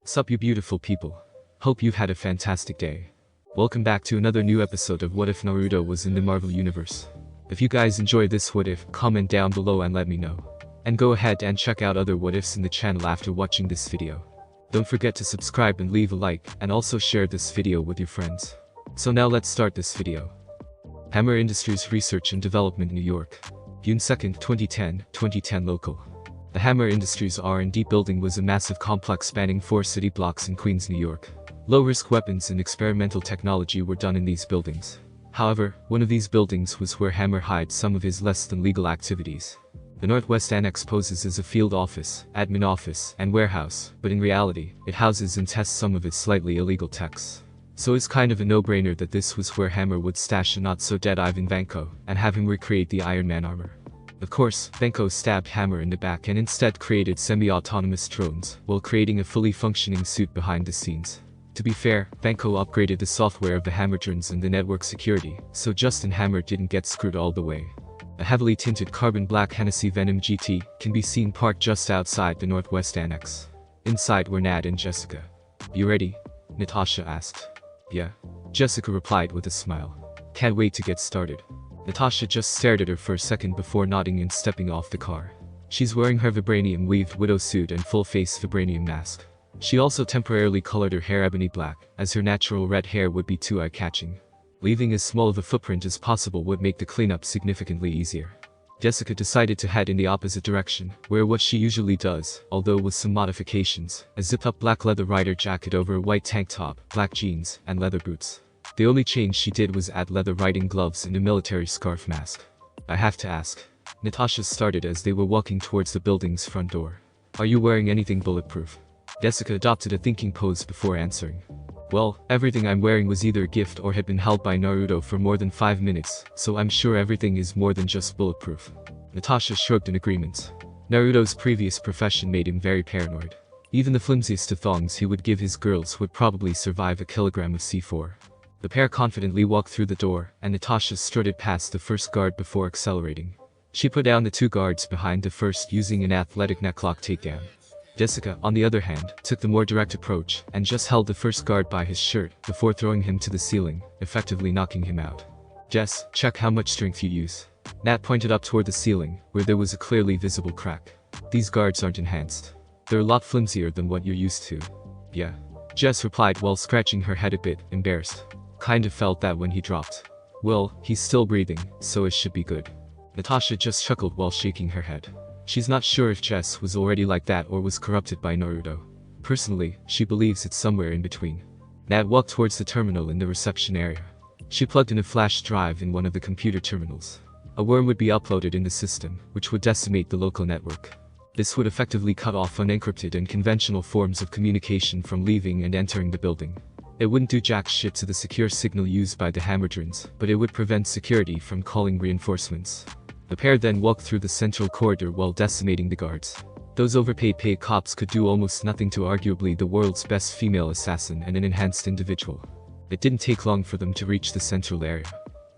Sup you beautiful people. Hope you've had a fantastic day. Welcome back to another new episode of What If Naruto Was in the Marvel Universe. If you guys enjoy this what if, comment down below and let me know. And go ahead and check out other what ifs in the channel after watching this video. Don't forget to subscribe and leave a like, and also share this video with your friends. So now let's start this video. Hammer Industries Research and Development, New York. June 2nd, 2010 local. The Hammer Industries R&D building was a massive complex spanning 4 city blocks in Queens, New York. Low-risk weapons and experimental technology were done in these buildings. However, one of these buildings was where Hammer hides some of his less-than-legal activities. The Northwest Annex poses as a field office, admin office, and warehouse, but in reality, it houses and tests some of its slightly illegal techs. So it's kind of a no-brainer that this was where Hammer would stash a not-so-dead Ivan Vanko, and have him recreate the Iron Man armor. Of course, Vanko stabbed Hammer in the back and instead created semi-autonomous drones, while creating a fully functioning suit behind the scenes. To be fair, Vanko upgraded the software of the Hammer drones and the network security, so Justin Hammer didn't get screwed all the way. A heavily tinted carbon black Hennessy Venom GT can be seen parked just outside the Northwest Annex. Inside were Nat and Jessica. "You ready?" Natasha asked. "Yeah." Jessica replied with a smile. "Can't wait to get started." Natasha just stared at her for a second before nodding and stepping off the car. She's wearing her vibranium-weaved widow suit and full-face vibranium mask. She also temporarily colored her hair ebony black, as her natural red hair would be too eye-catching. Leaving as small of a footprint as possible would make the cleanup significantly easier. Jessica decided to head in the opposite direction, wear what she usually does, although with some modifications: a zipped-up black leather rider jacket over a white tank top, black jeans, and leather boots. The only change she did was add leather riding gloves and a military scarf mask. "I have to ask." Natasha started as they were walking towards the building's front door. "Are you wearing anything bulletproof?" Jessica adopted a thinking pose before answering. "Well, everything I'm wearing was either a gift or had been held by Naruto for more than 5 minutes, so I'm sure everything is more than just bulletproof." Natasha shrugged in agreement. Naruto's previous profession made him very paranoid. Even the flimsiest of thongs he would give his girls would probably survive a kilogram of C4. The pair confidently walked through the door, and Natasha strutted past the first guard before accelerating. She put down the 2 guards behind the first using an athletic necklock takedown. Jessica, on the other hand, took the more direct approach, and just held the first guard by his shirt, before throwing him to the ceiling, effectively knocking him out. "Jess, check how much strength you use." Nat pointed up toward the ceiling, where there was a clearly visible crack. "These guards aren't enhanced. They're a lot flimsier than what you're used to." "Yeah." Jess replied while scratching her head a bit, embarrassed. "Kind of felt that when he dropped." "Well, he's still breathing, so it should be good." Natasha just chuckled while shaking her head. She's not sure if Jess was already like that or was corrupted by Naruto. Personally, she believes it's somewhere in between. Nat walked towards the terminal in the reception area. She plugged in a flash drive in one of the computer terminals. A worm would be uploaded in the system, which would decimate the local network. This would effectively cut off unencrypted and conventional forms of communication from leaving and entering the building. It wouldn't do jack shit to the secure signal used by the Hammerdrons, but it would prevent security from calling reinforcements. The pair then walked through the central corridor while decimating the guards. Those overpaid paid cops could do almost nothing to arguably the world's best female assassin and an enhanced individual. It didn't take long for them to reach the central area.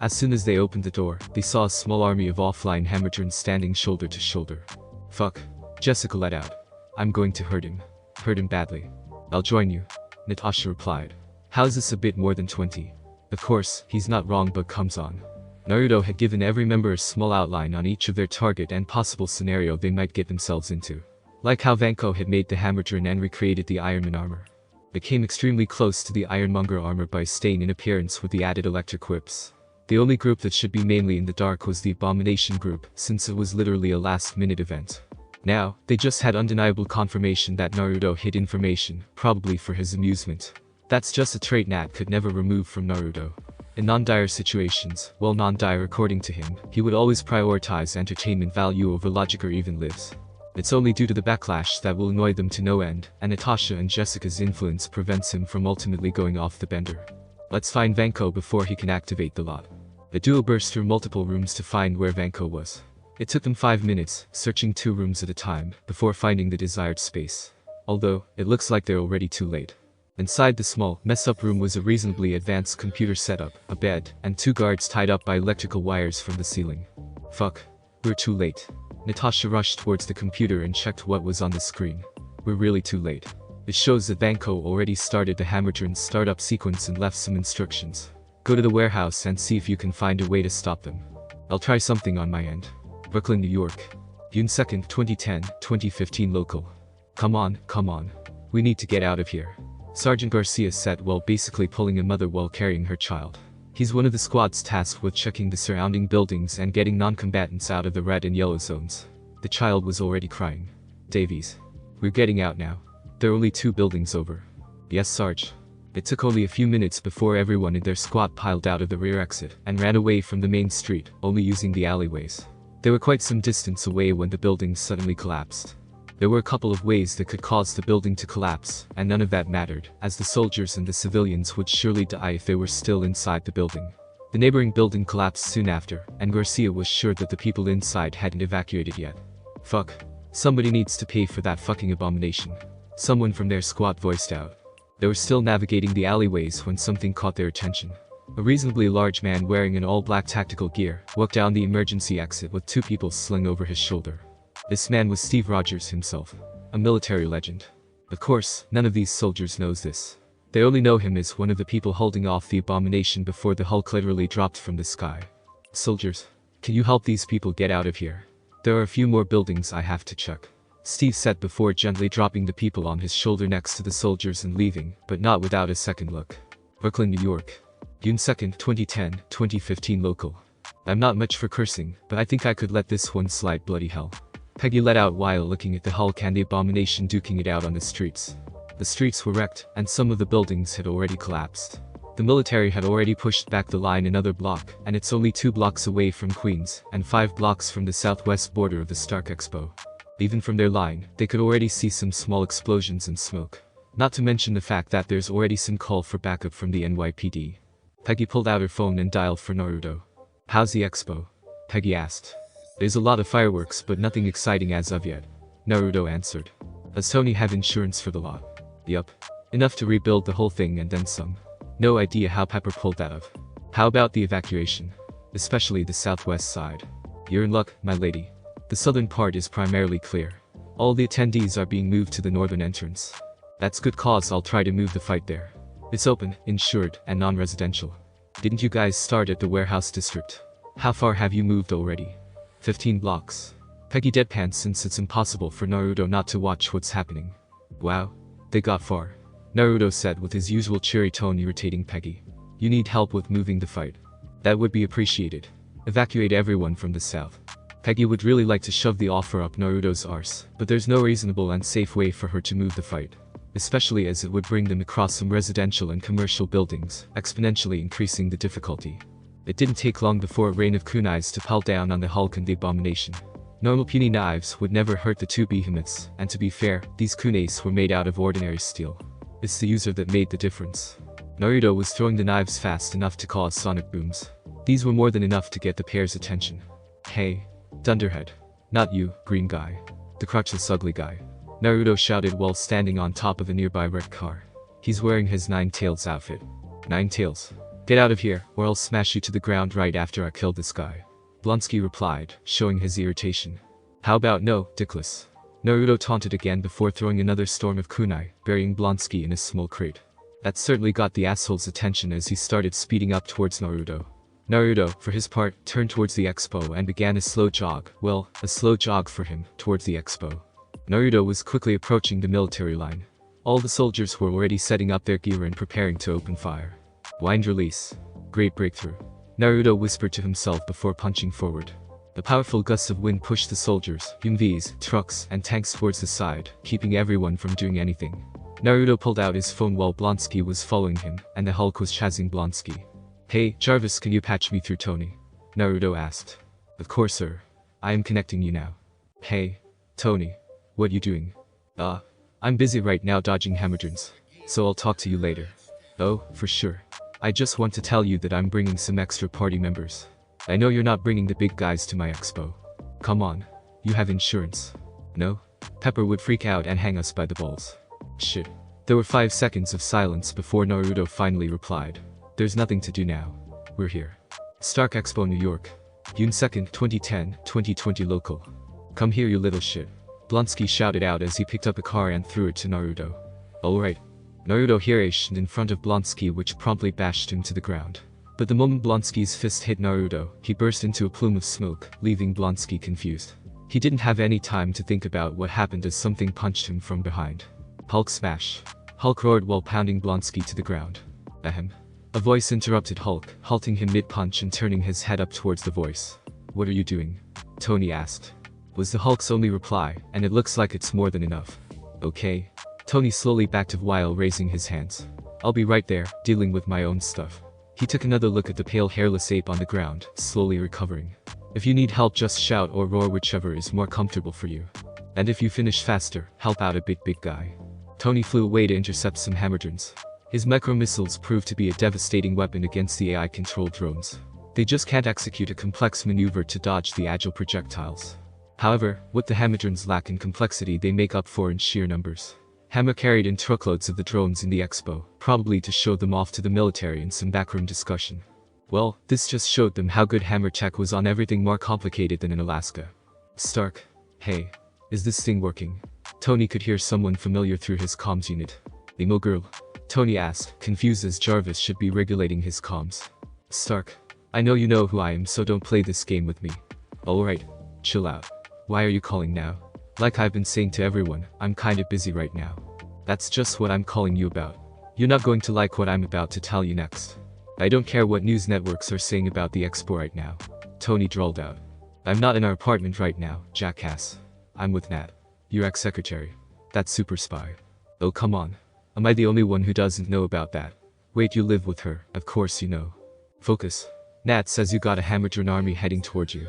As soon as they opened the door, they saw a small army of offline Hammerdrons standing shoulder to shoulder. "Fuck." Jessica let out. "I'm going to hurt him. Hurt him badly." "I'll join you," Natasha replied. "How's this a bit more than 20? Of course, he's not wrong, but comes on. Naruto had given every member a small outline on each of their target and possible scenario they might get themselves into. Like how Vanko had made the Hammerdron and recreated the Iron Man armor. It came extremely close to the Ironmonger armor by staying in appearance with the added electric whips. The only group that should be mainly in the dark was the Abomination group, since it was literally a last-minute event. Now, they just had undeniable confirmation that Naruto hid information, probably for his amusement. That's just a trait Nat could never remove from Naruto. In non-dire situations, well non-dire according to him, he would always prioritize entertainment value over logic or even lives. It's only due to the backlash that will annoy them to no end, and Natasha and Jessica's influence prevents him from ultimately going off the bender. Let's find Vanko before he can activate the lot. The duo burst through multiple rooms to find where Vanko was. It took them 5 minutes, searching 2 rooms at a time, before finding the desired space. Although, it looks like they're already too late. Inside the small, mess-up room was a reasonably advanced computer setup, a bed, and 2 guards tied up by electrical wires from the ceiling. "Fuck. We're too late." Natasha rushed towards the computer and checked what was on the screen. "We're really too late." It shows that Vanko already started the Hammerturn's startup sequence and left some instructions. Go to the warehouse and see if you can find a way to stop them. I'll try something on my end. Brooklyn, New York. June 2nd, 2010-2015 local. Come on. We need to get out of here. Sergeant Garcia said while basically pulling a mother while carrying her child. He's one of the squads tasked with checking the surrounding buildings and getting non-combatants out of the red and yellow zones. The child was already crying. Davies. We're getting out now. There are only 2 buildings over. Yes, Sarge. It took only a few minutes before everyone in their squad piled out of the rear exit and ran away from the main street, only using the alleyways. They were quite some distance away when the building suddenly collapsed. There were a couple of ways that could cause the building to collapse, and none of that mattered, as the soldiers and the civilians would surely die if they were still inside the building. The neighboring building collapsed soon after, and Garcia was sure that the people inside hadn't evacuated yet. Fuck. Somebody needs to pay for that fucking abomination. Someone from their squad voiced out. They were still navigating the alleyways when something caught their attention. A reasonably large man wearing an all-black tactical gear walked down the emergency exit with 2 people slung over his shoulder. This man was Steve Rogers himself, a military legend. Of course, none of these soldiers knows this. They only know him as one of the people holding off the abomination before the Hulk literally dropped from the sky. Soldiers, can you help these people get out of here? There are a few more buildings I have to check. Steve said before gently dropping the people on his shoulder next to the soldiers and leaving, but not without a second look. Brooklyn, New York. June 2nd, 2010-2015 local. I'm not much for cursing, but I think I could let this one slide, bloody hell. Peggy let out while looking at the Hulk and the abomination duking it out on the streets. The streets were wrecked, and some of the buildings had already collapsed. The military had already pushed back the line another block, and it's only 2 blocks away from Queens, and 5 blocks from the southwest border of the Stark Expo. Even from their line, they could already see some small explosions and smoke. Not to mention the fact that there's already some call for backup from the NYPD. Peggy pulled out her phone and dialed for Naruto. How's the expo? Peggy asked. There's a lot of fireworks but nothing exciting as of yet. Naruto answered. Does Tony have insurance for the lot? Yup. Enough to rebuild the whole thing and then some. No idea how Pepper pulled that off. How about the evacuation? Especially the southwest side. You're in luck, my lady. The southern part is primarily clear. All the attendees are being moved to the northern entrance. That's good cause I'll try to move the fight there. It's open, insured, and non-residential. Didn't you guys start at the warehouse district? How far have you moved already? 15 blocks. Peggy deadpanned since it's impossible for Naruto not to watch what's happening. Wow. They got far. Naruto said with his usual cheery tone, irritating Peggy. You need help with moving the fight. That would be appreciated. Evacuate everyone from the south. Peggy would really like to shove the offer up Naruto's arse, but there's no reasonable and safe way for her to move the fight. Especially as it would bring them across some residential and commercial buildings, exponentially increasing the difficulty. It didn't take long before a rain of kunais to pile down on the Hulk and the abomination. Normal puny knives would never hurt the 2 behemoths, and to be fair, these kunais were made out of ordinary steel. It's the user that made the difference. Naruto was throwing the knives fast enough to cause sonic booms. These were more than enough to get the pair's attention. Hey, Dunderhead. Not you, green guy. The crotchless ugly guy. Naruto shouted while standing on top of a nearby wrecked car. He's wearing his Nine Tails outfit. Nine Tails. Get out of here, or I'll smash you to the ground right after I kill this guy. Blonsky replied, showing his irritation. How about no, dickless? Naruto taunted again before throwing another storm of kunai, burying Blonsky in a small crate. That certainly got the asshole's attention as he started speeding up towards Naruto. Naruto, for his part, turned towards the expo and began a slow jog, well, a slow jog for him, towards the expo. Naruto was quickly approaching the military line. All the soldiers were already setting up their gear and preparing to open fire. Wind release. Great breakthrough. Naruto whispered to himself before punching forward. The powerful gusts of wind pushed the soldiers, Humvees, trucks, and tanks towards the side, keeping everyone from doing anything. Naruto pulled out his phone while Blonsky was following him, and the Hulk was chasing Blonsky. Hey, Jarvis, can you patch me through Tony? Naruto asked. Of course, sir. I am connecting you now. Hey, Tony. What you doing? I'm busy right now dodging Hammertons, so I'll talk to you later. Oh, for sure. I just want to tell you that I'm bringing some extra party members. I know you're not bringing the big guys to my expo. Come on. You have insurance. No? Pepper would freak out and hang us by the balls. Shit. There were 5 seconds of silence before Naruto finally replied. There's nothing to do now. We're here. Stark Expo, New York. June 2nd, 2010-2020 local. Come here, you little shit. Blonsky shouted out as he picked up a car and threw it to Naruto. Alright. Naruto here in front of Blonsky, which promptly bashed him to the ground. But the moment Blonsky's fist hit Naruto, he burst into a plume of smoke, leaving Blonsky confused. He didn't have any time to think about what happened as something punched him from behind. Hulk smash. Hulk roared while pounding Blonsky to the ground. Ahem. A voice interrupted Hulk, halting him mid-punch and turning his head up towards the voice. What are you doing? Tony asked. Was the Hulk's only reply, and it looks like it's more than enough. Okay. Tony slowly backed off while raising his hands. I'll be right there, dealing with my own stuff. He took another look at the pale hairless ape on the ground, slowly recovering. If you need help, just shout or roar, whichever is more comfortable for you. And if you finish faster, help out a big guy. Tony flew away to intercept some hammerdrons. His micro missiles proved to be a devastating weapon against the AI-controlled drones. They just can't execute a complex maneuver to dodge the agile projectiles. However, what the hammerdrons lack in complexity they make up for in sheer numbers. Hammer carried in truckloads of the drones in the expo, probably to show them off to the military in some backroom discussion. Well, this just showed them how good Hammer tech was on everything more complicated than in Alaska. Stark. Hey. Is this thing working? Tony could hear someone familiar through his comms unit. Emo girl? Tony asked, confused as Jarvis should be regulating his comms. Stark. I know you know who I am, so don't play this game with me. Alright. Chill out. Why are you calling now? Like I've been saying to everyone, I'm kinda busy right now. That's just what I'm calling you about. You're not going to like what I'm about to tell you next. I don't care what news networks are saying about the expo right now. Tony drawled out. I'm not in our apartment right now, jackass. I'm with Nat. Your ex-secretary. That super spy. Oh come on. Am I the only one who doesn't know about that? Wait, you live with her, of course you know. Focus. Nat says you got a Hammerdron army heading toward you.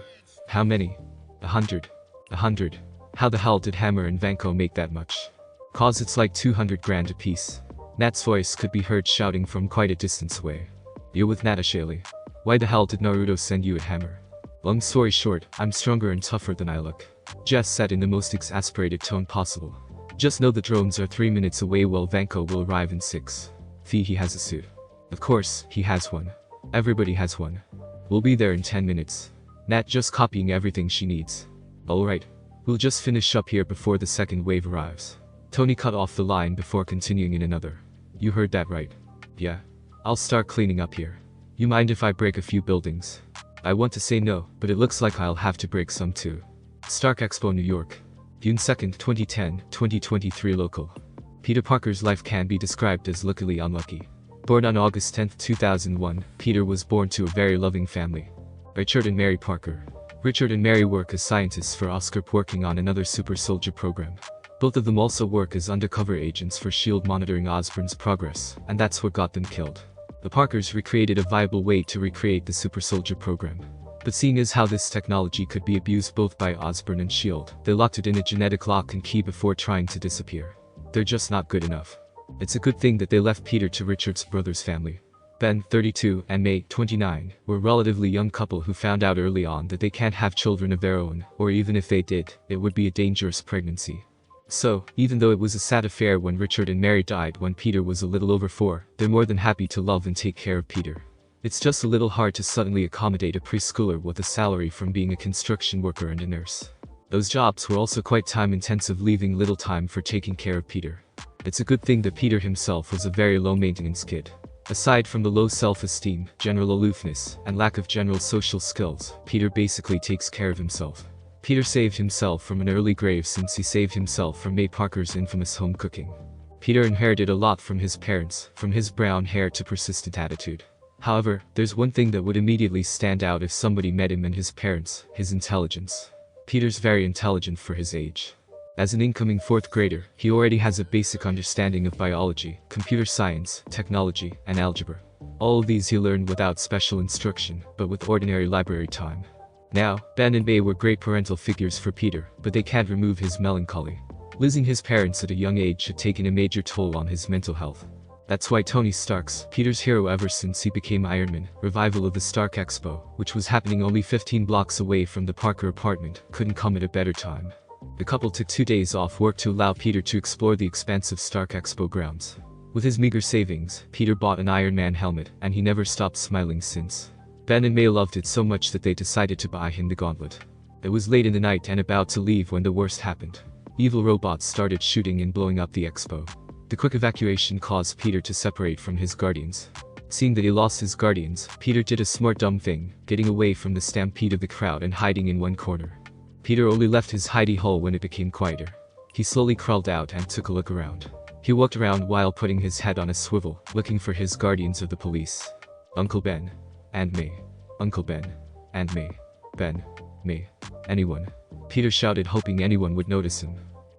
How many? 100. 100. How the hell did Hammer and Vanko make that much? Cause it's like 200 grand apiece. Nat's voice could be heard shouting from quite a distance away. You're with Nat Ashali. Why the hell did Naruto send you a hammer? Long story short, I'm stronger and tougher than I look. Jess said in the most exasperated tone possible. Just know the drones are 3 minutes away while Vanko will arrive in 6. He has a suit. Of course, he has one. Everybody has one. We'll be there in 10 minutes. Nat just copying everything she needs. Alright. We'll just finish up here before the second wave arrives. Tony cut off the line before continuing in another. You heard that right. Yeah. I'll start cleaning up here. You mind if I break a few buildings? I want to say no, but it looks like I'll have to break some too. Stark Expo, New York. June 2nd, 2010-2023 local. Peter Parker's life can be described as luckily unlucky. Born on August 10, 2001, Peter was born to a very loving family. Richard and Mary Parker. Richard and Mary work as scientists for Oscorp working on another super soldier program. Both of them also work as undercover agents for S.H.I.E.L.D. monitoring Osborn's progress, and that's what got them killed. The Parkers recreated a viable way to recreate the super soldier program. But seeing as how this technology could be abused both by Osborn and S.H.I.E.L.D., they locked it in a genetic lock and key before trying to disappear. They're just not good enough. It's a good thing that they left Peter to Richard's brother's family. Ben, 32, and May, 29, were a relatively young couple who found out early on that they can't have children of their own, or even if they did, it would be a dangerous pregnancy. So, even though it was a sad affair when Richard and Mary died when Peter was a little over 4, they're more than happy to love and take care of Peter. It's just a little hard to suddenly accommodate a preschooler with a salary from being a construction worker and a nurse. Those jobs were also quite time-intensive, leaving little time for taking care of Peter. It's a good thing that Peter himself was a very low-maintenance kid. Aside from the low self-esteem, general aloofness, and lack of general social skills, Peter basically takes care of himself. Peter saved himself from an early grave since he saved himself from May Parker's infamous home cooking. Peter inherited a lot from his parents, from his brown hair to persistent attitude. However, there's one thing that would immediately stand out if somebody met him and his parents: his intelligence. Peter's very intelligent for his age. As an incoming 4th grader, he already has a basic understanding of biology, computer science, technology, and algebra. All of these he learned without special instruction, but with ordinary library time. Now, Ben and May were great parental figures for Peter, but they can't remove his melancholy. Losing his parents at a young age had taken a major toll on his mental health. That's why Tony Stark's, Peter's hero ever since he became Iron Man, revival of the Stark Expo, which was happening only 15 blocks away from the Parker apartment, couldn't come at a better time. The couple took 2 days off work to allow Peter to explore the expansive Stark Expo grounds. With his meager savings, Peter bought an Iron Man helmet, and he never stopped smiling since. Ben and May loved it so much that they decided to buy him the gauntlet. It was late in the night and about to leave when the worst happened. Evil robots started shooting and blowing up the expo. The quick evacuation caused Peter to separate from his guardians. Seeing that he lost his guardians, Peter did a smart dumb thing, getting away from the stampede of the crowd and hiding in one corner. Peter only left his hidey hole when it became quieter. He slowly crawled out and took a look around. He walked around while putting his head on a swivel, looking for his guardians of the police. Uncle Ben. And May. Uncle Ben. And May. Ben. May. Anyone. Peter shouted, hoping anyone would notice him.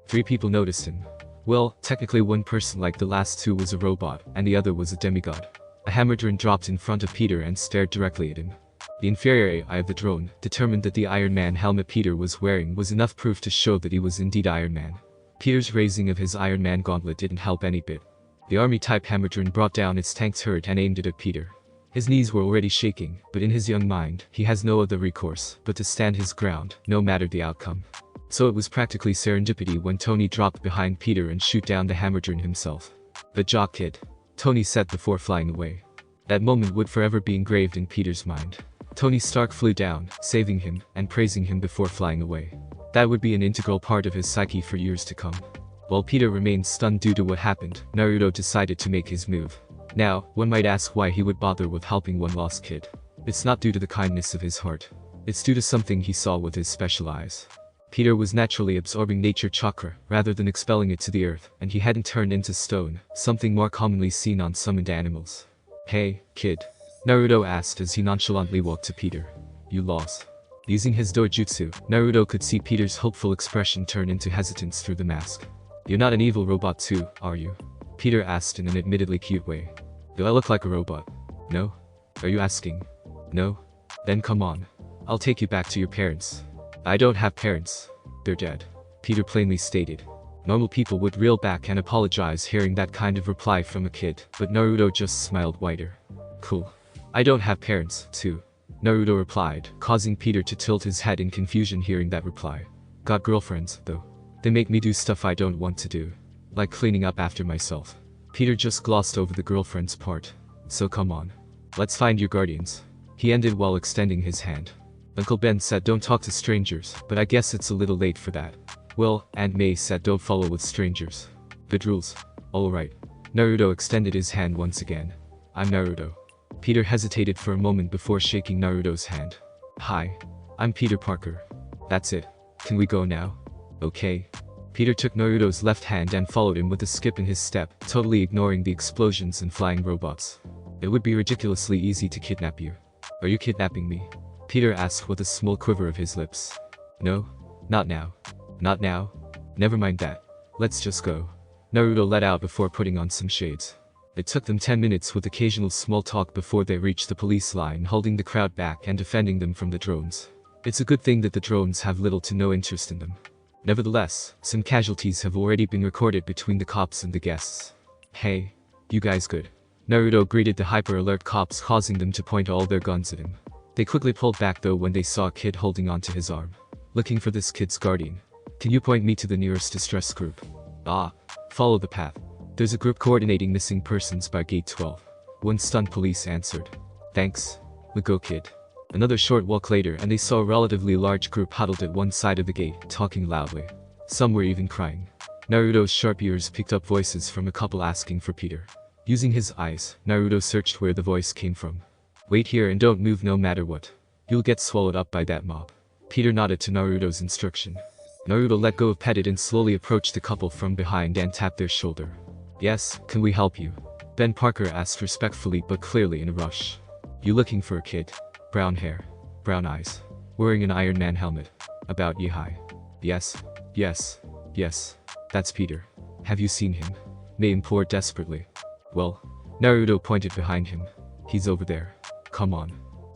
3 people noticed him. Well, technically one person, like the last 2, was a robot, and the other was a demigod. A Hamadron dropped in front of Peter and stared directly at him. The inferior eye of the drone determined that the Iron Man helmet Peter was wearing was enough proof to show that he was indeed Iron Man. Peter's raising of his Iron Man gauntlet didn't help any bit. The army-type Hamadron brought down its tank turret and aimed it at Peter. His knees were already shaking, but in his young mind, he has no other recourse but to stand his ground, no matter the outcome. So it was practically serendipity when Tony dropped behind Peter and shoot down the Hamadron himself. "The jock kid," Tony said before flying away. That moment would forever be engraved in Peter's mind. Tony Stark flew down, saving him, and praising him before flying away. That would be an integral part of his psyche for years to come. While Peter remained stunned due to what happened, Naruto decided to make his move. Now, one might ask why he would bother with helping one lost kid. It's not due to the kindness of his heart. It's due to something he saw with his special eyes. Peter was naturally absorbing nature chakra, rather than expelling it to the earth, and he hadn't turned into stone, something more commonly seen on summoned animals. "Hey, kid," Naruto asked as he nonchalantly walked to Peter. "You lost." Using his dojutsu, Naruto could see Peter's hopeful expression turn into hesitance through the mask. "You're not an evil robot too, are you?" Peter asked in an admittedly cute way. "Do I look like a robot?" "No?" "Are you asking?" "No?" "Then come on. I'll take you back to your parents." "I don't have parents. They're dead," Peter plainly stated. Normal people would reel back and apologize hearing that kind of reply from a kid, but Naruto just smiled wider. "Cool. I don't have parents, too," Naruto replied, causing Peter to tilt his head in confusion hearing that reply. "Got girlfriends, though. They make me do stuff I don't want to do. Like cleaning up after myself." Peter just glossed over the girlfriend's part. "So come on. Let's find your guardians," he ended while extending his hand. Uncle Ben said don't talk to strangers, but I guess it's a little late for that. Well, Aunt May said don't follow with strangers. Good rules. Alright. Naruto extended his hand once again. "I'm Naruto." Peter hesitated for a moment before shaking Naruto's hand. "Hi. I'm Peter Parker." "That's it. Can we go now?" "Okay." Peter took Naruto's left hand and followed him with a skip in his step, totally ignoring the explosions and flying robots. "It would be ridiculously easy to kidnap you." "Are you kidnapping me?" Peter asked with a small quiver of his lips. "No. Not now." "Not now? Never mind that. Let's just go," Naruto let out before putting on some shades. It took them 10 minutes with occasional small talk before they reached the police line, holding the crowd back and defending them from the drones. It's a good thing that the drones have little to no interest in them. Nevertheless, some casualties have already been recorded between the cops and the guests. "Hey, you guys good?" Naruto greeted the hyper-alert cops, causing them to point all their guns at him. They quickly pulled back though when they saw a kid holding onto his arm. "Looking for this kid's guardian. Can you point me to the nearest distress group?" "Ah, follow the path. There's a group coordinating missing persons by gate 12. One stunned police answered. "Thanks. We go, kid." Another short walk later and they saw a relatively large group huddled at one side of the gate, talking loudly. Some were even crying. Naruto's sharp ears picked up voices from a couple asking for Peter. Using his eyes, Naruto searched where the voice came from. "Wait here and don't move no matter what. You'll get swallowed up by that mob." Peter nodded to Naruto's instruction. Naruto let go of Pettit and slowly approached the couple from behind and tapped their shoulder. "Yes, can we help you?" Ben Parker asked respectfully but clearly in a rush. "You looking for a kid? Brown hair, brown eyes, wearing an Iron Man helmet, about ye-high." Yes, that's Peter. Have you seen him?" May implored desperately. "Well," Naruto pointed behind him. "He's over there. Come on."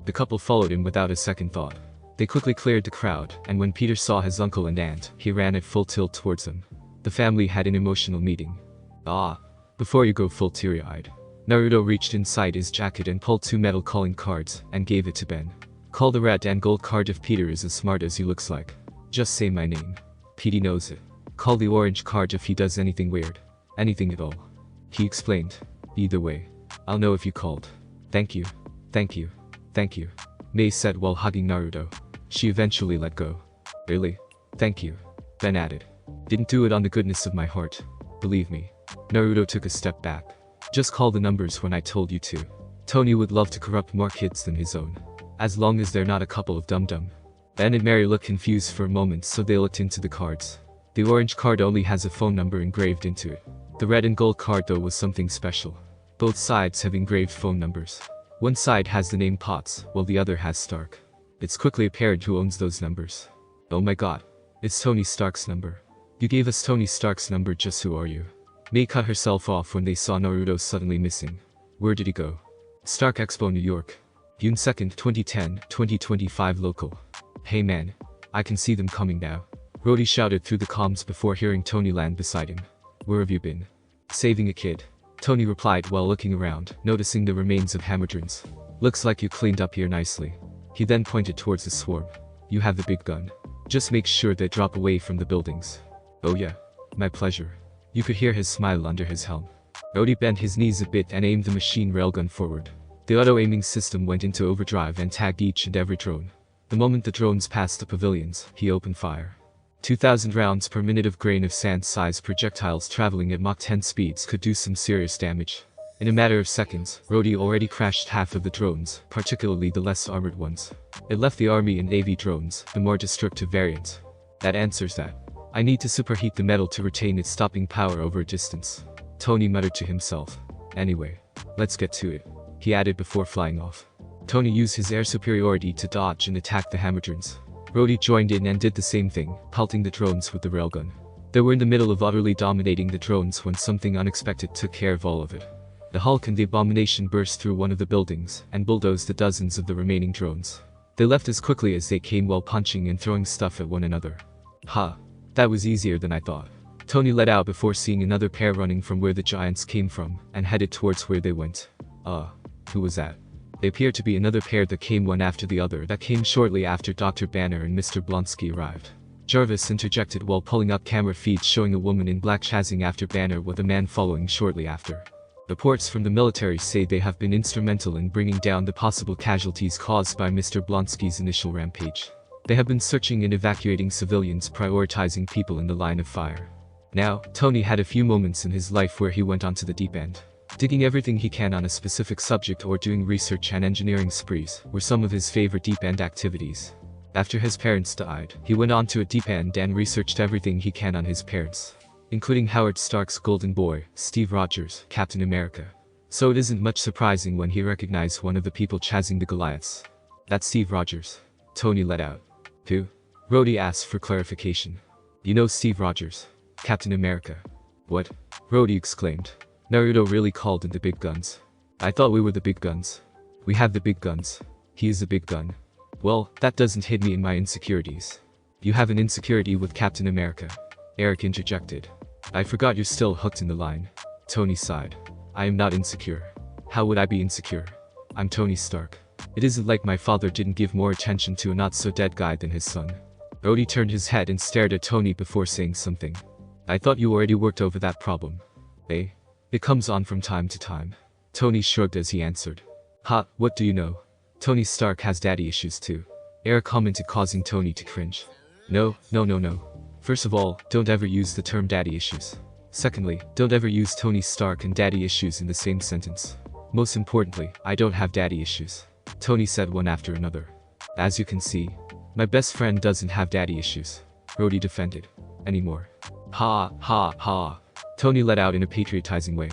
The couple followed him without a second thought. They quickly cleared the crowd, and when Peter saw his uncle and aunt, he ran at full tilt towards them. The family had an emotional meeting. "Ah, before you go full teary-eyed." Naruto reached inside his jacket and pulled 2 metal calling cards, and gave it to Ben. "Call the red and gold card if Peter is as smart as he looks like. Just say my name. Petey knows it. Call the orange card if he does anything weird. Anything at all." He explained. "Either way, I'll know if you called." Thank you, May said while hugging Naruto. She eventually let go. "Really? Thank you," Ben added. "Didn't do it on the goodness of my heart. Believe me. Naruto took a step back. Just call the numbers when I told you to. Tony would love to corrupt more kids than his own. As long as they're not a couple of dum-dum. Ben and Mary looked confused for a moment, so they looked into the cards. The orange card only has a phone number engraved into it. The red and gold card though was something special. Both sides have engraved phone numbers. One side has the name Potts, while the other has Stark. It's quickly apparent who owns those numbers. Oh my god. It's Tony Stark's number. You gave us Tony Stark's number, just who are you? May cut herself off when they saw Naruto suddenly missing. Where did he go? Stark Expo, New York. June 2nd, 2010-2025 local. Hey man. I can see them coming now. Rhodey shouted through the comms before hearing Tony land beside him. Where have you been? Saving a kid. Tony replied while looking around, noticing the remains of Hamadryns. Looks like you cleaned up here nicely. He then pointed towards the swarm. You have the big gun. Just make sure they drop away from the buildings. Oh yeah. My pleasure. You could hear his smile under his helm. Rhodey bent his knees a bit and aimed the machine railgun forward. The auto-aiming system went into overdrive and tagged each and every drone. The moment the drones passed the pavilions, he opened fire. 2,000 rounds per minute of grain of sand-sized projectiles traveling at Mach 10 speeds could do some serious damage. In a matter of seconds, Rhodey already crashed half of the drones, particularly the less armored ones. It left the army and navy drones, the more destructive variant. That answers that. I need to superheat the metal to retain its stopping power over a distance. Tony muttered to himself. Anyway, let's get to it. He added before flying off. Tony used his air superiority to dodge and attack the Hamadryns. Rhodey joined in and did the same thing, pelting the drones with the railgun. They were in the middle of utterly dominating the drones when something unexpected took care of all of it. The Hulk and the Abomination burst through one of the buildings and bulldozed the dozens of the remaining drones. They left as quickly as they came while punching and throwing stuff at one another. Ha! That was easier than I thought. Tony let out before seeing another pair running from where the giants came from and headed towards where they went. Who was that? They appeared to be another pair that came one after the other that came shortly after Dr. Banner and Mr. Blonsky arrived. Jarvis interjected while pulling up camera feeds showing a woman in black chasing after Banner with a man following shortly after. Reports from the military say they have been instrumental in bringing down the possible casualties caused by Mr. Blonsky's initial rampage. They have been searching and evacuating civilians, prioritizing people in the line of fire. Now, Tony had a few moments in his life where he went onto the deep end. Digging everything he can on a specific subject or doing research and engineering sprees were some of his favorite deep end activities. After his parents died, he went on to a deep end and researched everything he can on his parents, including Howard Stark's golden boy, Steve Rogers, Captain America. So it isn't much surprising when he recognized one of the people chasing the Goliaths. That's Steve Rogers. Tony let out. Who? Rhodey asked for clarification. You know Steve Rogers, Captain America. What? Rhodey exclaimed. Naruto really called in the big guns. I thought we were the big guns. We have the big guns. He is a big gun. Well, that doesn't hit me in my insecurities. You have an insecurity with Captain America. Eric interjected. I forgot you're still hooked in the line. Tony sighed. I am not insecure. How would I be insecure? I'm Tony Stark. It isn't like my father didn't give more attention to a not-so-dead guy than his son. Rhodey turned his head and stared at Tony before saying something. I thought you already worked over that problem. Eh? It comes on from time to time. Tony shrugged as he answered. Ha, what do you know? Tony Stark has daddy issues too. Eric commented, causing Tony to cringe. No. First of all, don't ever use the term daddy issues. Secondly, don't ever use Tony Stark and daddy issues in the same sentence. Most importantly, I don't have daddy issues. Tony said one after another. As you can see, my best friend doesn't have daddy issues. Rhodey defended. Anymore. Ha. Tony let out in a patriotizing way.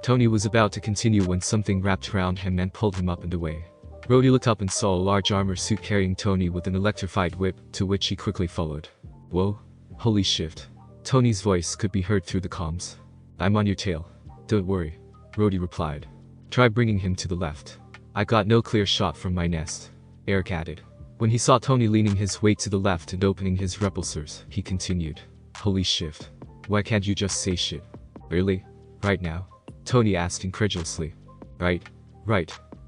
Tony was about to continue when something wrapped around him and pulled him up and away. Rhodey looked up and saw a large armor suit carrying Tony with an electrified whip, to which he quickly followed. Whoa. Holy shit. Tony's voice could be heard through the comms. I'm on your tail. Don't worry. Rhodey replied. Try bringing him to the left. I got no clear shot from my nest. Eric added. When he saw Tony leaning his weight to the left and opening his repulsors, he continued. Holy shit. Why can't you just say shit? Really? Right now? Tony asked incredulously. Right.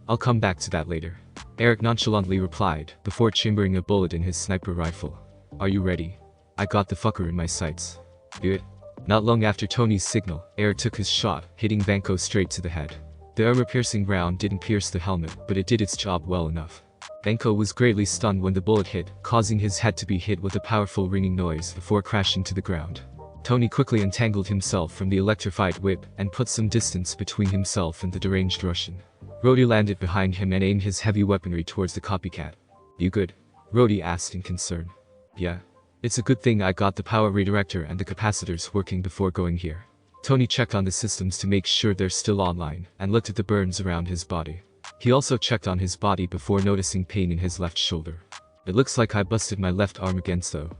I'll come back to that later. Eric nonchalantly replied, before chambering a bullet in his sniper rifle. Are you ready? I got the fucker in my sights. Good. Not long after Tony's signal, Eric took his shot, hitting Vanko straight to the head. The armor-piercing round didn't pierce the helmet, but it did its job well enough. Vanko was greatly stunned when the bullet hit, causing his head to be hit with a powerful ringing noise before crashing to the ground. Tony quickly entangled himself from the electrified whip and put some distance between himself and the deranged Russian. Rhodey landed behind him and aimed his heavy weaponry towards the copycat. "You good?" Rhodey asked in concern. "Yeah. It's a good thing I got the power redirector and the capacitors working before going here." Tony checked on the systems to make sure they're still online and looked at the burns around his body. He also checked on his body before noticing pain in his left shoulder. "It looks like I busted my left arm again though.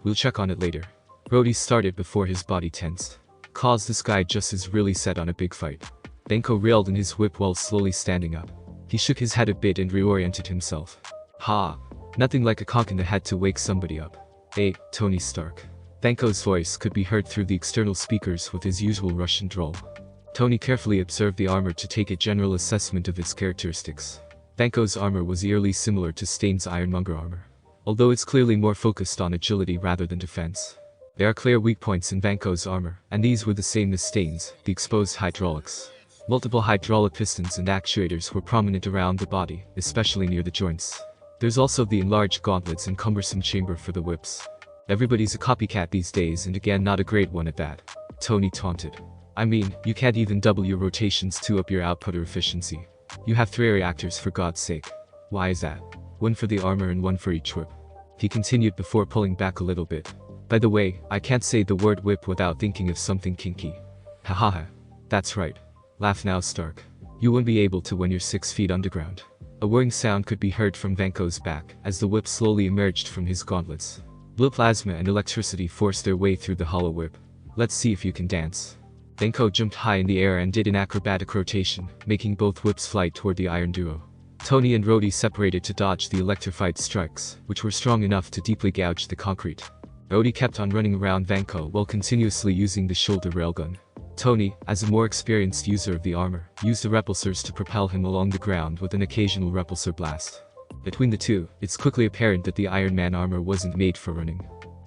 We'll check on it later." Rhodey started before his body tensed. "Cause this guy just is really set on a big fight." Vanko reeled in his whip while slowly standing up. He shook his head a bit and reoriented himself. "Ha! Nothing like a cock in the head to wake somebody up. Hey, Tony Stark." Vanko's voice could be heard through the external speakers with his usual Russian drawl. Tony carefully observed the armor to take a general assessment of its characteristics. Vanko's armor was eerily similar to Stain's Ironmonger armor, although it's clearly more focused on agility rather than defense. There are clear weak points in Vanko's armor, and these were the same as Stain's, the exposed hydraulics. Multiple hydraulic pistons and actuators were prominent around the body, especially near the joints. There's also the enlarged gauntlets and cumbersome chamber for the whips. "Everybody's a copycat these days, and again not a great one at that," Tony taunted. "I mean, you can't even double your rotations to up your output or efficiency. You have 3 reactors for God's sake. Why is that? 1 for the armor and 1 for each whip." He continued before pulling back a little bit. "By the way, I can't say the word whip without thinking of something kinky." "Hahaha. That's right. Laugh now, Stark. You won't be able to when you're 6 feet underground." A whirring sound could be heard from Vanko's back as the whip slowly emerged from his gauntlets. Blue plasma and electricity forced their way through the hollow whip. "Let's see if you can dance." Vanko jumped high in the air and did an acrobatic rotation, making both whips fly toward the iron duo. Tony and Rhodey separated to dodge the electrified strikes, which were strong enough to deeply gouge the concrete. Rhodey kept on running around Vanko while continuously using the shoulder railgun. Tony, as a more experienced user of the armor, used the repulsors to propel him along the ground with an occasional repulsor blast. Between the two, it's quickly apparent that the Iron Man armor wasn't made for running.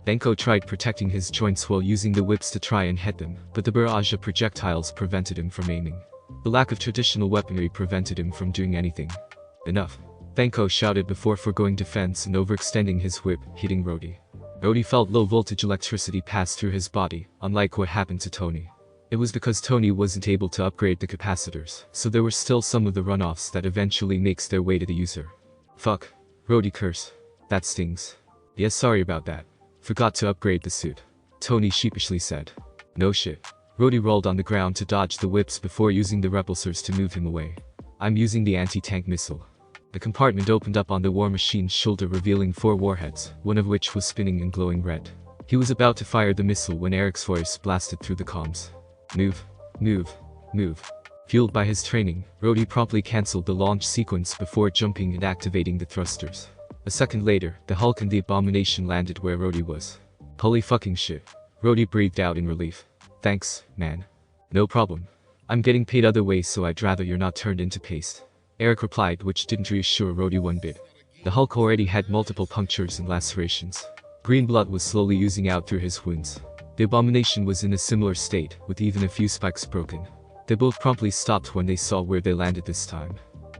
Vanko tried protecting his joints while using the whips to try and hit them, but the barrage of projectiles prevented him from aiming. The lack of traditional weaponry prevented him from doing anything. "Enough!" Vanko shouted before foregoing defense and overextending his whip, hitting Rhodey. Rhodey felt low-voltage electricity pass through his body, unlike what happened to Tony. It was because Tony wasn't able to upgrade the capacitors, so there were still some of the runoffs that eventually makes their way to the user. "Fuck." Rhodey cursed. "That stings." "Yeah, sorry about that. Forgot to upgrade the suit," Tony sheepishly said. "No shit." Rhodey rolled on the ground to dodge the whips before using the repulsors to move him away. "I'm using the anti-tank missile." The compartment opened up on the war machine's shoulder, revealing 4 warheads, one of which was spinning and glowing red. He was about to fire the missile when Eric's voice blasted through the comms. "Move. Move. Move." Fueled by his training, Rhodey promptly cancelled the launch sequence before jumping and activating the thrusters. A second later, the Hulk and the Abomination landed where Rhodey was. "Holy fucking shit." Rhodey breathed out in relief. "Thanks, man." "No problem. I'm getting paid other ways, so I'd rather you're not turned into paste," Eric replied, which didn't reassure Rhodey one bit. The Hulk already had multiple punctures and lacerations. Green blood was slowly oozing out through his wounds. The Abomination was in a similar state, with even a few spikes broken. They both promptly stopped when they saw where they landed this time.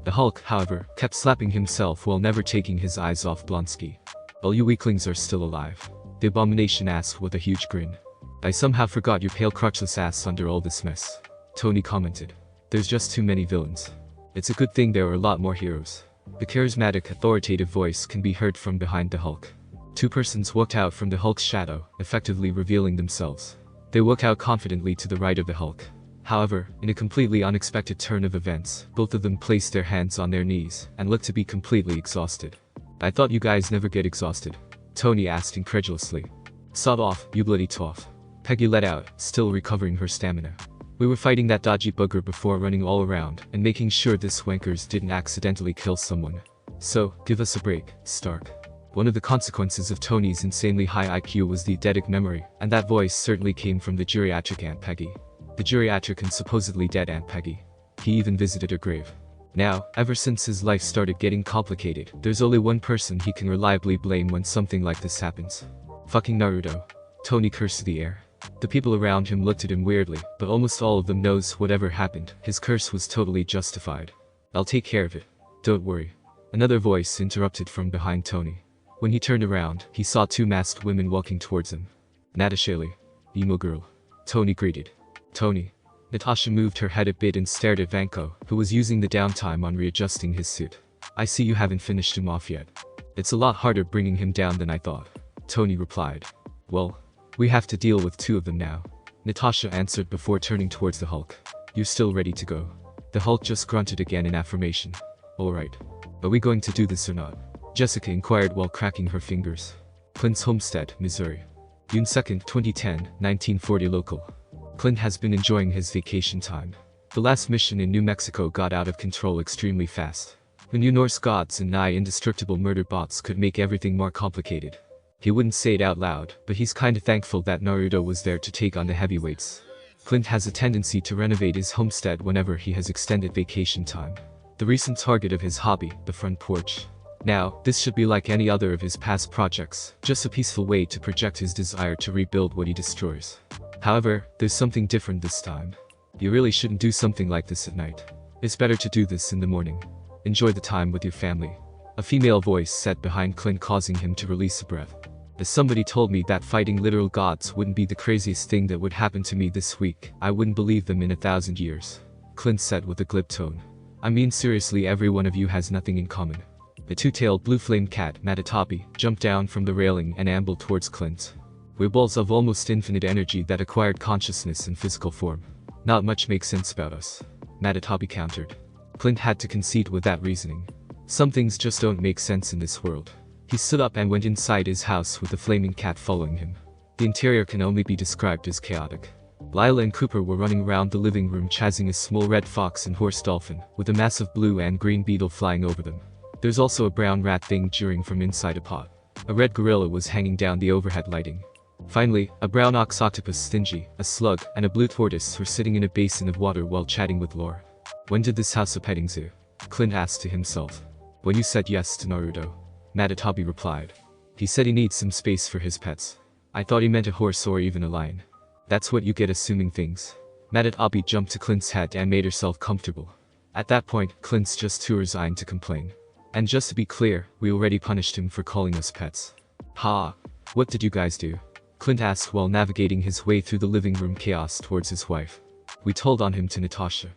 The Hulk, however, kept slapping himself while never taking his eyes off Blonsky. "All you weaklings are still alive?" the Abomination asked with a huge grin. "I somehow forgot your pale crotchless ass under all this mess," Tony commented. "There's just too many villains. It's a good thing there are a lot more heroes." The charismatic, authoritative voice can be heard from behind the Hulk. 2 persons walked out from the Hulk's shadow, effectively revealing themselves. They walked out confidently to the right of the Hulk. However, in a completely unexpected turn of events, both of them placed their hands on their knees and looked to be completely exhausted. "I thought you guys never get exhausted?" Tony asked incredulously. "Sod off, you bloody toff," Peggy let out, still recovering her stamina. "We were fighting that dodgy bugger before running all around and making sure this wankers didn't accidentally kill someone. So, give us a break, Stark." One of the consequences of Tony's insanely high IQ was the eidetic memory, and that voice certainly came from the geriatric Aunt Peggy. The geriatric and supposedly dead Aunt Peggy. He even visited her grave. Now, ever since his life started getting complicated, there's only one person he can reliably blame when something like this happens. "Fucking Naruto." Tony cursed the air. The people around him looked at him weirdly, but almost all of them knows whatever happened, his curse was totally justified. "I'll take care of it. Don't worry." Another voice interrupted from behind Tony. When he turned around, he saw 2 masked women walking towards him. "Natashalie. emo girl. Tony greeted. Tony. Natasha moved her head a bit and stared at Vanko, who was using the downtime on readjusting his suit. I see you haven't finished him off yet. It's a lot harder bringing him down than I thought. Tony replied. Well, we have to deal with two of them now. Natasha answered before turning towards the Hulk. You're still ready to go? The Hulk just grunted again in affirmation. Alright. Are we going to do this or not? Jessica inquired while cracking her fingers. Clint's homestead, Missouri. June 2nd, 2010, 1940 local. Clint has been enjoying his vacation time. The last mission in New Mexico got out of control extremely fast. The new Norse gods and nigh indestructible murder bots could make everything more complicated. He wouldn't say it out loud, but he's kinda thankful that Naruto was there to take on the heavyweights. Clint has a tendency to renovate his homestead whenever he has extended vacation time. The recent target of his hobby, the front porch. Now, this should be like any other of his past projects, just a peaceful way to project his desire to rebuild what he destroys. However, there's something different this time. You really shouldn't do something like this at night. It's better to do this in the morning. Enjoy the time with your family. A female voice said behind Clint, causing him to release a breath. If somebody told me that fighting literal gods wouldn't be the craziest thing that would happen to me this week, I wouldn't believe them in 1,000 years. Clint said with a glib tone. I mean seriously, every one of you has nothing in common. The two-tailed blue-flame cat, Matatapi, jumped down from the railing and ambled towards Clint. We're balls of almost infinite energy that acquired consciousness in physical form. Not much makes sense about us. Matatapi countered. Clint had to concede with that reasoning. Some things just don't make sense in this world. He stood up and went inside his house with the flaming cat following him. The interior can only be described as chaotic. Lila and Cooper were running around the living room chasing a small red fox and horse dolphin, with a massive blue and green beetle flying over them. There's also a brown rat thing jeering from inside a pot. A red gorilla was hanging down the overhead lighting. Finally, a brown ox octopus Stingy, a slug, and a blue tortoise were sitting in a basin of water while chatting with Laura. When did this house a petting zoo? Clint asked to himself. When you said yes to Naruto. Matatapi replied. He said he needs some space for his pets. I thought he meant a horse or even a lion. That's what you get assuming things. Matatapi jumped to Clint's head and made herself comfortable. At that point, Clint's just too resigned to complain. And just to be clear, we already punished him for calling us pets. Ha! What did you guys do? Clint asked while navigating his way through the living room chaos towards his wife. We told on him to Natasha.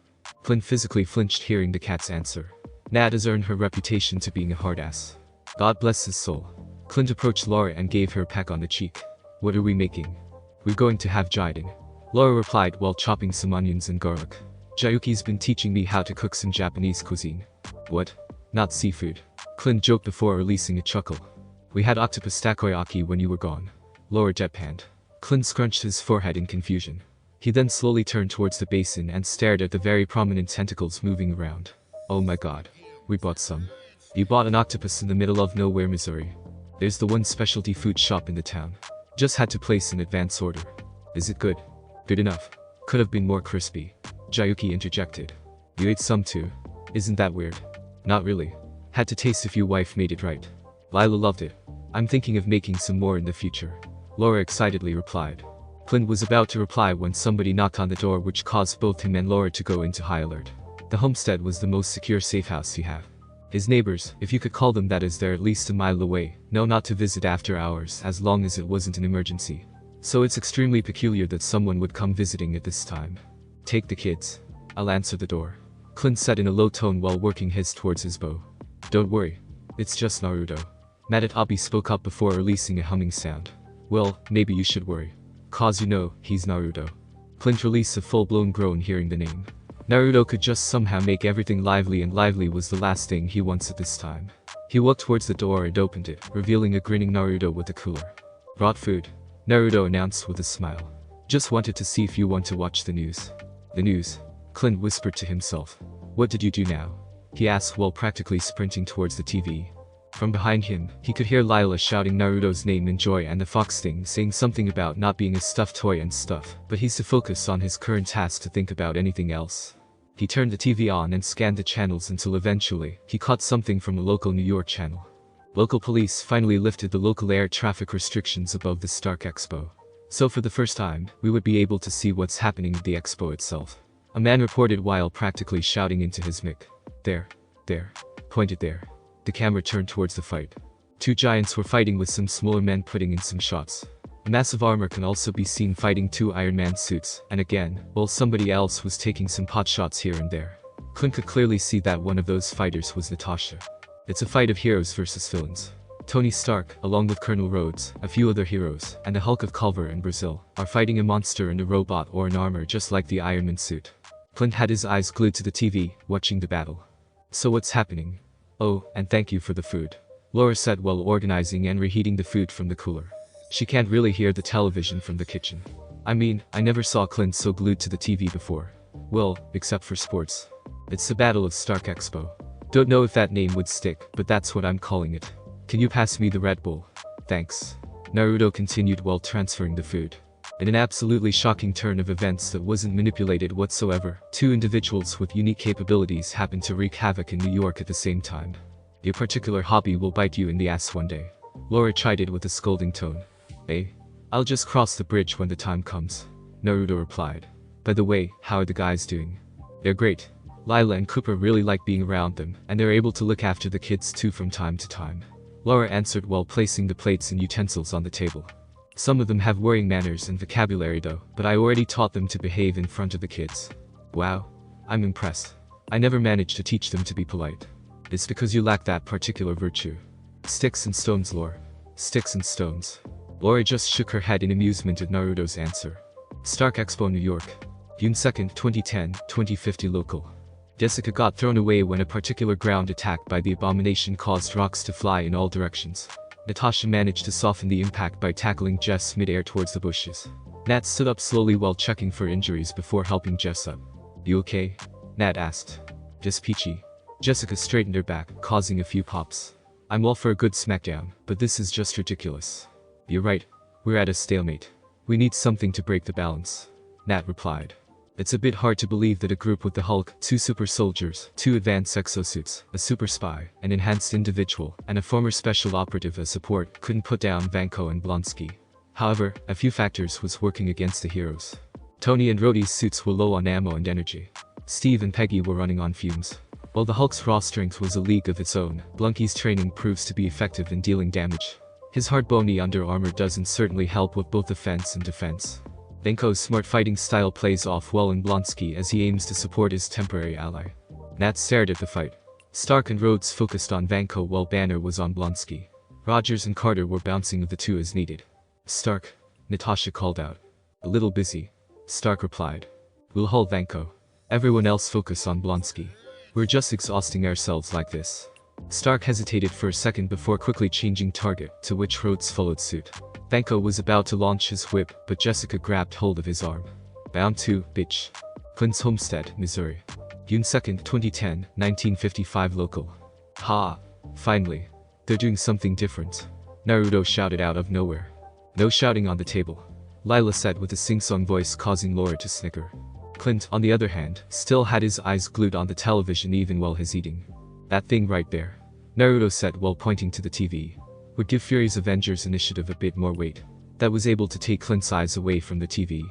Clint physically flinched hearing the cat's answer. Nat has earned her reputation to being a hard ass. God bless his soul. Clint approached Laura and gave her a peck on the cheek. What are we making? We're going to have Jiden. Laura replied while chopping some onions and garlic. Jayuki's been teaching me how to cook some Japanese cuisine. What? Not seafood. Clint joked before releasing a chuckle. We had octopus takoyaki when you were gone. Laura deadpanned. Clint scrunched his forehead in confusion. He then slowly turned towards the basin and stared at the very prominent tentacles moving around. Oh my god. We bought some. You bought an octopus in the middle of nowhere, Missouri. There's the one specialty food shop in the town. Just had to place an advance order. Is it good? Good enough. Could have been more crispy. Jayuki interjected. You ate some too. Isn't that weird? Not really. Had to taste if your wife made it right. Lila loved it. I'm thinking of making some more in the future. Laura excitedly replied. Clint was about to reply when somebody knocked on the door, which caused both him and Laura to go into high alert. The homestead was the most secure safe house he had. His neighbors, if you could call them that, is there at least a mile away, know not to visit after hours as long as it wasn't an emergency. So it's extremely peculiar that someone would come visiting at this time. Take the kids. I'll answer the door. Clint said in a low tone while working his towards his bow. Don't worry. It's just Naruto. Matatapi spoke up before releasing a humming sound. Well, maybe you should worry. Cause you know, he's Naruto. Clint released a full-blown groan hearing the name. Naruto could just somehow make everything lively, and lively was the last thing he wants at this time. He walked towards the door and opened it, revealing a grinning Naruto with a cooler. Brought food. Naruto announced with a smile. Just wanted to see if you want to watch the news. The news? Clint whispered to himself. What did you do now? He asked while practically sprinting towards the TV. From behind him, he could hear Lila shouting Naruto's name in joy and the fox thing saying something about not being a stuffed toy and stuff, but he's to focus on his current task to think about anything else. He turned the TV on and scanned the channels until eventually, he caught something from a local New York channel. Local police finally lifted the local air traffic restrictions above the Stark Expo. So for the first time, we would be able to see what's happening at the expo itself. A man reported while practically shouting into his mic. There. Pointed there. The camera turned towards the fight. Two giants were fighting with some smaller men putting in some shots. A massive armor can also be seen fighting 2 Iron Man suits, and again, while somebody else was taking some pot shots here and there. Clint could clearly see that one of those fighters was Natasha. It's a fight of heroes versus villains. Tony Stark, along with Colonel Rhodes, a few other heroes, and the Hulk of Culver and Brazil, are fighting a monster in a robot or an armor just like the Iron Man suit. Clint had his eyes glued to the TV, watching the battle. So what's happening? Oh, and thank you for the food. Laura said while organizing and reheating the food from the cooler. She can't really hear the television from the kitchen. I mean, I never saw Clint so glued to the TV before. Well, except for sports. It's the Battle of Stark Expo. Don't know if that name would stick, but that's what I'm calling it. Can you pass me the Red Bull? Thanks. Naruto continued while transferring the food. In an absolutely shocking turn of events that wasn't manipulated whatsoever, 2 individuals with unique capabilities happened to wreak havoc in New York at the same time. Your particular hobby will bite you in the ass one day. Laura chided with a scolding tone. I'll just cross the bridge when the time comes. Naruto replied. By the way, how are the guys doing? They're great. Lila and Cooper really like being around them, and they're able to look after the kids too from time to time. Laura answered while placing the plates and utensils on the table. Some of them have worrying manners and vocabulary though, but I already taught them to behave in front of the kids. Wow. I'm impressed. I never managed to teach them to be polite. It's because you lack that particular virtue. Sticks and stones, Laura. Sticks and stones. Laura just shook her head in amusement at Naruto's answer. Stark Expo, New York. June 2nd, 2010, 2050 local. Jessica got thrown away when a particular ground attack by the Abomination caused rocks to fly in all directions. Natasha managed to soften the impact by tackling Jess mid-air towards the bushes. Nat stood up slowly while checking for injuries before helping Jess up. You okay? Nat asked. Just peachy. Jessica straightened her back, causing a few pops. I'm all for a good smackdown, but this is just ridiculous. You're right. We're at a stalemate. We need something to break the balance. Nat replied. It's a bit hard to believe that a group with the Hulk, 2 super soldiers, 2 advanced exosuits, a super spy, an enhanced individual, and a former special operative as support couldn't put down Vanko and Blonsky. However, a few factors was working against the heroes. Tony and Rhodey's suits were low on ammo and energy. Steve and Peggy were running on fumes. While the Hulk's raw strength was a league of its own, Blunky's training proves to be effective in dealing damage. His hard bony under armor doesn't certainly help with both offense and defense. Vanko's smart fighting style plays off well in Blonsky as he aims to support his temporary ally. Nat stared at the fight. Stark and Rhodes focused on Vanko while Banner was on Blonsky. Rogers and Carter were bouncing the two as needed. Stark, Natasha called out. A little busy. Stark replied. We'll hold Vanko. Everyone else focus on Blonsky. We're just exhausting ourselves like this. Stark hesitated for a second before quickly changing target, to which Rhodes followed suit. Vanko was about to launch his whip, but Jessica grabbed hold of his arm. Bound to, bitch. Clint's Homestead, Missouri. June 2nd, 2010, 1955 local. Ha! Finally. They're doing something different. Naruto shouted out of nowhere. No shouting on the table. Lila said with a sing-song voice causing Laura to snicker. Clint, on the other hand, still had his eyes glued on the television even while he's eating. That thing right there, Naruto said while pointing to the TV, would give Fury's Avengers Initiative a bit more weight. That was able to take Clint's eyes away from the TV.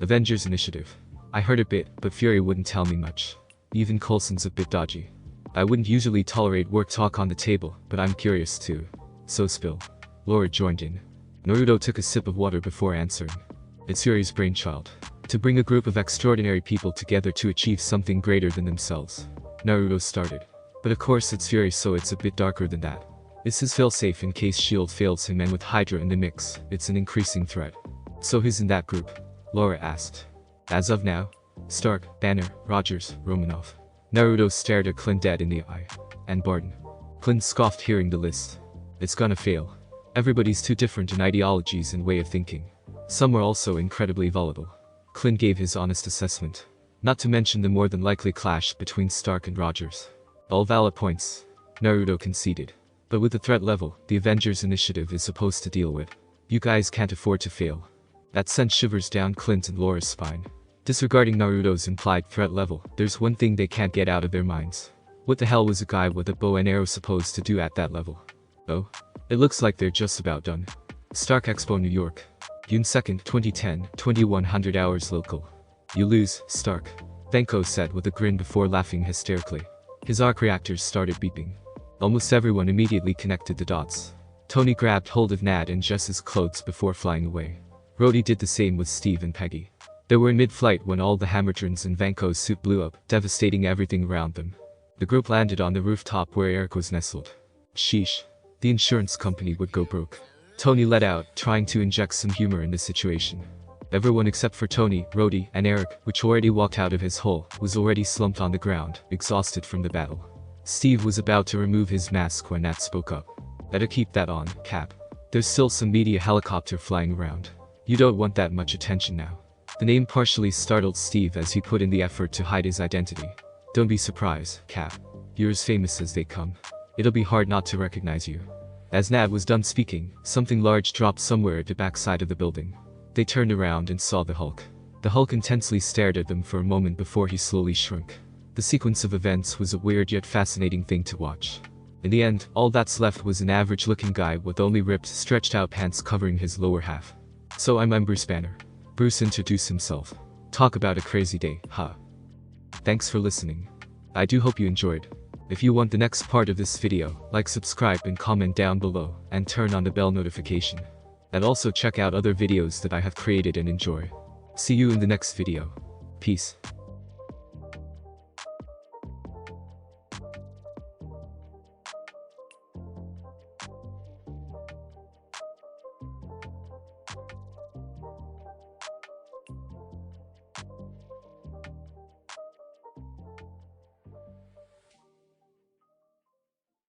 Avengers Initiative. I heard a bit, but Fury wouldn't tell me much. Even Coulson's a bit dodgy. I wouldn't usually tolerate work talk on the table, but I'm curious too. So spill. Laura joined in. Naruto took a sip of water before answering. It's Fury's brainchild. To bring a group of extraordinary people together to achieve something greater than themselves. Naruto started. But of course it's Fury, so it's a bit darker than that. It's his failsafe in case S.H.I.E.L.D. fails him, and with Hydra in the mix, it's an increasing threat. So who's in that group? Laura asked. As of now, Stark, Banner, Rogers, Romanoff. Naruto stared at Clint dead in the eye. And Barton. Clint scoffed hearing the list. It's gonna fail. Everybody's too different in ideologies and way of thinking. Some are also incredibly volatile. Clint gave his honest assessment. Not to mention the more than likely clash between Stark and Rogers. All valid points. Naruto conceded. But with the threat level the Avengers Initiative is supposed to deal with, you guys can't afford to fail. That sent shivers down Clint and Laura's spine. Disregarding Naruto's implied threat level, there's one thing they can't get out of their minds. What the hell was a guy with a bow and arrow supposed to do at that level? Oh? It looks like they're just about done. Stark Expo, New York. June 2nd, 2010, 2100 hours local. You lose, Stark. Vanko said with a grin before laughing hysterically. His arc reactors started beeping. Almost everyone immediately connected the dots. Tony grabbed hold of Nat and Jess's clothes before flying away. Rhodey did the same with Steve and Peggy. They were in mid-flight when all the Hammertrons in Vanko's suit blew up, devastating everything around them. The group landed on the rooftop where Eric was nestled. Sheesh. The insurance company would go broke. Tony let out, trying to inject some humor in the situation. Everyone except for Tony, Rhodey, and Eric, which already walked out of his hole, was already slumped on the ground, exhausted from the battle. Steve was about to remove his mask when Nat spoke up. Better keep that on, Cap. There's still some media helicopter flying around. You don't want that much attention now. The name partially startled Steve as he put in the effort to hide his identity. Don't be surprised, Cap. You're as famous as they come. It'll be hard not to recognize you. As Nat was done speaking, something large dropped somewhere at the backside of the building. They turned around and saw the Hulk. The Hulk intensely stared at them for a moment before he slowly shrunk. The sequence of events was a weird yet fascinating thing to watch. In the end, all that's left was an average-looking guy with only ripped, stretched-out pants covering his lower half. So I'm Bruce Banner. Bruce introduced himself. Talk about a crazy day, huh? Thanks for listening. I do hope you enjoyed. If you want the next part of this video, like, subscribe and comment down below, and turn on the bell notification. And also check out other videos that I have created and enjoy. See you in the next video. Peace.